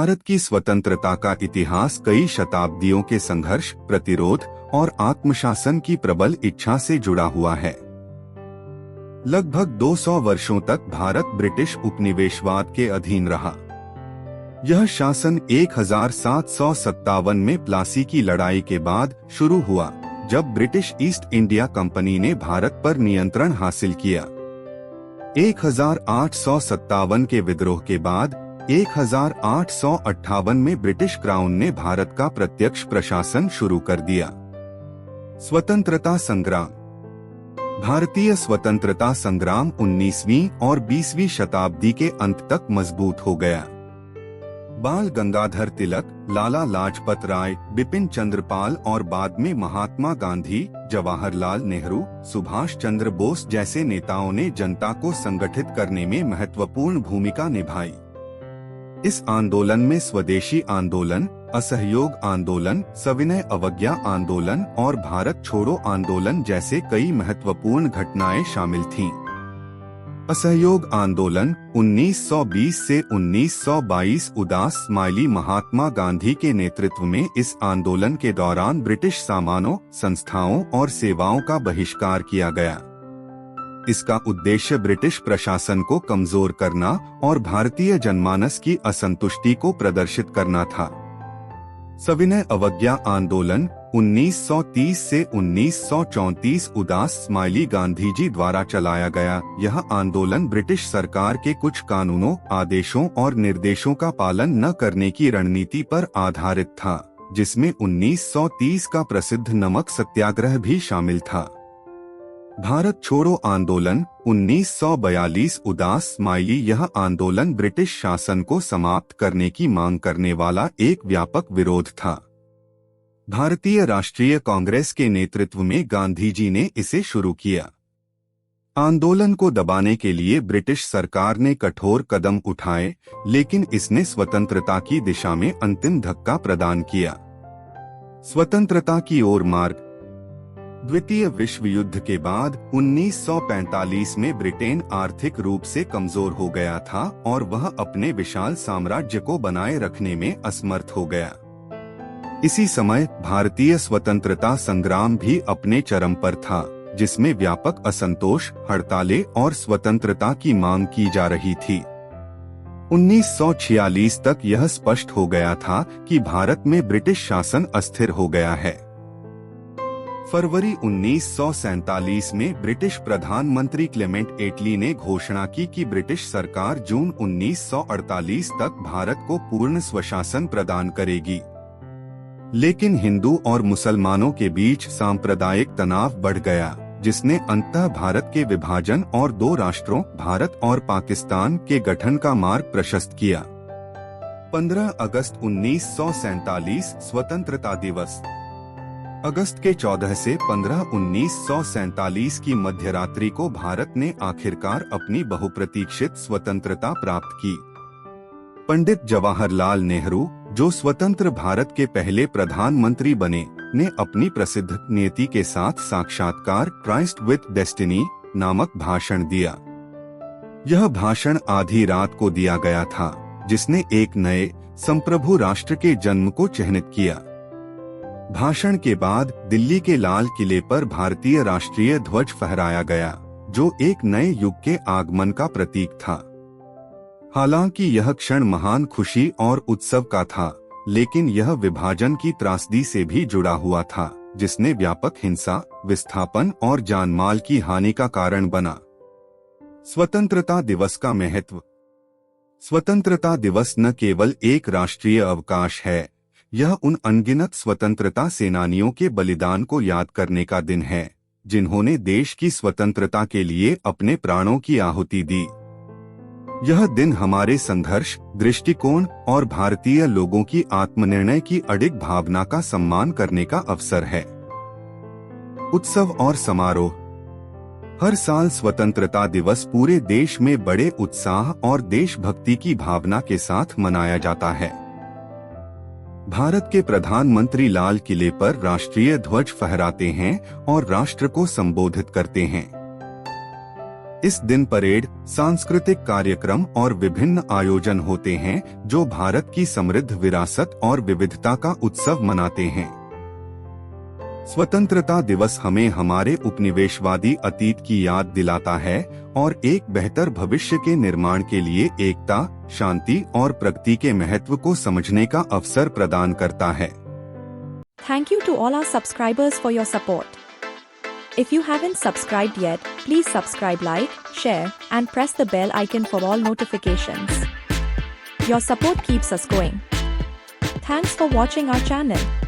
भारत की स्वतंत्रता का इतिहास कई शताब्दियों के संघर्ष, प्रतिरोध और आत्मशासन की प्रबल इच्छा से जुड़ा हुआ है। लगभग 200 वर्षों तक भारत ब्रिटिश उपनिवेशवाद के अधीन रहा। यह शासन 1757 में प्लासी की लड़ाई के बाद शुरू हुआ, जब ब्रिटिश ईस्ट इंडिया कंपनी ने भारत पर नियंत्रण हासिल किया। 1857 के विद्रोह के बाद 1858 में ब्रिटिश क्राउन ने भारत का प्रत्यक्ष प्रशासन शुरू कर दिया। स्वतंत्रता संग्राम। भारतीय स्वतंत्रता संग्राम 19वीं और 20वीं शताब्दी के अंत तक मजबूत हो गया। बाल गंगाधर तिलक, लाला लाजपत राय, बिपिन चंद्र पाल और बाद में महात्मा गांधी, जवाहरलाल नेहरू, सुभाष चंद्र बोस जैसे नेताओं ने जनता को संगठित करने में महत्वपूर्ण भूमिका निभाई। इस आंदोलन में स्वदेशी आंदोलन, असहयोग आंदोलन, सविनय अवज्ञा आंदोलन और भारत छोड़ो आंदोलन जैसे कई महत्वपूर्ण घटनाएं शामिल थीं। असहयोग आंदोलन 1920 से 1922 उदास स्माइली महात्मा गांधी के नेतृत्व में इस आंदोलन के दौरान ब्रिटिश सामानों, संस्थाओं और सेवाओं का बहिष्कार किया गया। इसका उद्देश्य ब्रिटिश प्रशासन को कमजोर करना और भारतीय जनमानस की असंतुष्टि को प्रदर्शित करना था। सविनय अवज्ञा आंदोलन 1930 से 1934 उदास स्माइली गांधी जी द्वारा चलाया गया। यह आंदोलन ब्रिटिश सरकार के कुछ कानूनों, आदेशों और निर्देशों का पालन न करने की रणनीति पर आधारित था, जिसमें 1930 का प्रसिद्ध नमक सत्याग्रह भी शामिल था। भारत छोड़ो आंदोलन 1942 उदास स्माइली। यह आंदोलन ब्रिटिश शासन को समाप्त करने की मांग करने वाला एक व्यापक विरोध था। भारतीय राष्ट्रीय कांग्रेस के नेतृत्व में गांधी जी ने इसे शुरू किया। आंदोलन को दबाने के लिए ब्रिटिश सरकार ने कठोर कदम उठाए, लेकिन इसने स्वतंत्रता की दिशा में अंतिम धक्का प्रदान किया। स्वतंत्रता की ओर मार्ग। द्वितीय विश्व युद्ध के बाद 1945 में ब्रिटेन आर्थिक रूप से कमजोर हो गया था और वह अपने विशाल साम्राज्य को बनाए रखने में असमर्थ हो गया। इसी समय भारतीय स्वतंत्रता संग्राम भी अपने चरम पर था, जिसमें व्यापक असंतोष, हड़तालें और स्वतंत्रता की मांग की जा रही थी। 1946 तक यह स्पष्ट हो गया था कि भारत में ब्रिटिश शासन अस्थिर हो गया है। फरवरी 1947 में ब्रिटिश प्रधानमंत्री क्लेमेंट एटली ने घोषणा की कि ब्रिटिश सरकार जून 1948 तक भारत को पूर्ण स्वशासन प्रदान करेगी। लेकिन हिंदू और मुसलमानों के बीच सांप्रदायिक तनाव बढ़ गया, जिसने अंततः भारत के विभाजन और दो राष्ट्रों, भारत और पाकिस्तान के गठन का मार्ग प्रशस्त किया। 15 अगस्त 1947 स्वतंत्रता दिवस। अगस्त के 14 से 15 1947 की मध्यरात्रि को भारत ने आखिरकार अपनी बहुप्रतीक्षित स्वतंत्रता प्राप्त की। पंडित जवाहरलाल नेहरू, जो स्वतंत्र भारत के पहले प्रधानमंत्री बने, ने अपनी प्रसिद्ध नीति के साथ साक्षात्कार क्राइस्ट विथ डेस्टिनी नामक भाषण दिया। यह भाषण आधी रात को दिया गया था, जिसने एक नए संप्रभु राष्ट्र के जन्म को चिह्नित किया। भाषण के बाद दिल्ली के लाल किले पर भारतीय राष्ट्रीय ध्वज फहराया गया, जो एक नए युग के आगमन का प्रतीक था। हालांकि यह क्षण महान खुशी और उत्सव का था, लेकिन यह विभाजन की त्रासदी से भी जुड़ा हुआ था, जिसने व्यापक हिंसा, विस्थापन और जानमाल की हानि का कारण बना। स्वतंत्रता दिवस का महत्व। स्वतंत्रता दिवस न केवल एक राष्ट्रीय अवकाश है, यह उन अनगिनत स्वतंत्रता सेनानियों के बलिदान को याद करने का दिन है, जिन्होंने देश की स्वतंत्रता के लिए अपने प्राणों की आहुति दी। यह दिन हमारे संघर्ष, दृष्टिकोण और भारतीय लोगों की आत्मनिर्णय की अडिग भावना का सम्मान करने का अवसर है। उत्सव और समारोह। हर साल स्वतंत्रता दिवस पूरे देश में बड़े उत्साह और देशभक्ति की भावना के साथ मनाया जाता है। भारत के प्रधानमंत्री लाल किले पर राष्ट्रीय ध्वज फहराते हैं और राष्ट्र को संबोधित करते हैं। इस दिन परेड, सांस्कृतिक कार्यक्रम और विभिन्न आयोजन होते हैं जो भारत की समृद्ध विरासत और विविधता का उत्सव मनाते हैं। स्वतंत्रता दिवस हमें हमारे उपनिवेशवादी अतीत की याद दिलाता है और एक बेहतर भविष्य के निर्माण के लिए एकता, शांति और प्रगति के महत्व को समझने का अवसर प्रदान करता है। Thank you to all our subscribers for your support. If you haven't subscribed yet, please subscribe, like, share, and press the bell icon for all notifications. Your support keeps us going. Thanks for watching our channel.